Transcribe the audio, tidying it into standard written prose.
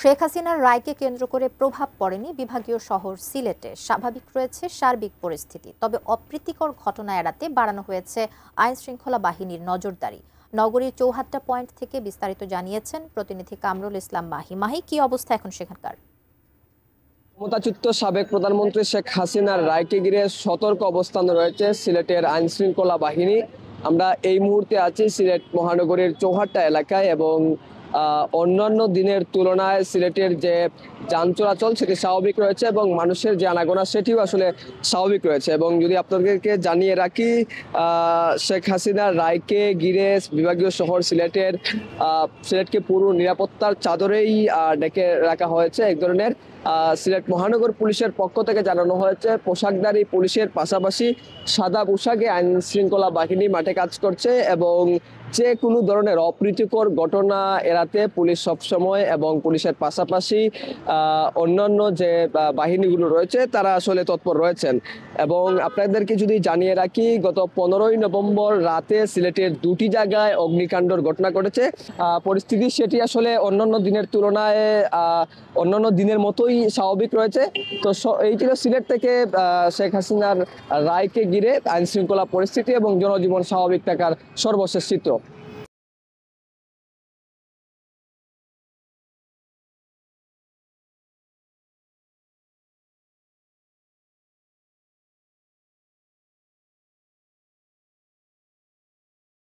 শেখ হাসিনার রায়কে কেন্দ্র করে প্রভাব পড়েনি বিভাগীয় শহর সিলেটে। স্বাভাবিক রয়েছে সার্বিক পরিস্থিতি, তবে অপ্রীতিকর ঘটনা এড়াতে বাড়ানো হয়েছে আইন শৃঙ্খলা বাহিনীর নজরদারি। নগরীর চৌহাট্টা পয়েন্ট থেকে বিস্তারিত জানিয়েছেন প্রতিনিধি কামরুল ইসলাম মাহি। মাহি, কি অবস্থা এখন সেখানকার? ক্ষমতাচ্যুত সাবেক প্রধানমন্ত্রী শেখ হাসিনার রায়কে ঘিরে সতর্ক অবস্থান রয়েছে সিলেটের আইন শৃঙ্খলা বাহিনী। আমরা এই মুহূর্তে আছি সিলেট মহানগরীর চৌহাট্টা এলাকায় এবং অন্যান্য দিনের তুলনায় সিলেটের যে যান চলাচল সেটি স্বাভাবিক রয়েছে এবং মানুষের যে আনাগোনা সেটিও আসলে স্বাভাবিক রয়েছে। এবং যদি আপনাদেরকে জানিয়ে রাখি, শেখ হাসিনার রায়কে ঘিরে বিভাগীয় শহর সিলেটকে পুরো নিরাপত্তার চাদরেই ডেকে রাখা হয়েছে। এক ধরনের সিলেট মহানগর পুলিশের পক্ষ থেকে জানানো হয়েছে পোশাকধারী পুলিশের পাশাপাশি সাদা পোশাকে আইন শৃঙ্খলা বাহিনী মাঠে কাজ করছে এবং যে কোনো ধরনের অপ্রীতিকর ঘটনা এড়াতে পুলিশ সবসময় এবং পুলিশের পাশাপাশি অন্যান্য যে বাহিনীগুলো রয়েছে তারা আসলে তৎপর রয়েছেন। এবং আপনাদেরকে যদি জানিয়ে রাখি, গত 15ই নভেম্বর রাতে সিলেটের দুটি জায়গায় অগ্নিকাণ্ডের ঘটনা ঘটেছে। পরিস্থিতি সেটি আসলে অন্যান্য দিনের তুলনায় অন্যান্য দিনের মতোই স্বাভাবিক রয়েছে। তো এই ছিল সিলেট থেকে শেখ হাসিনার রায়কে ঘিরে আইন শৃঙ্খলা পরিস্থিতি এবং জনজীবন স্বাভাবিক থাকার সর্বশেষ চিত্র।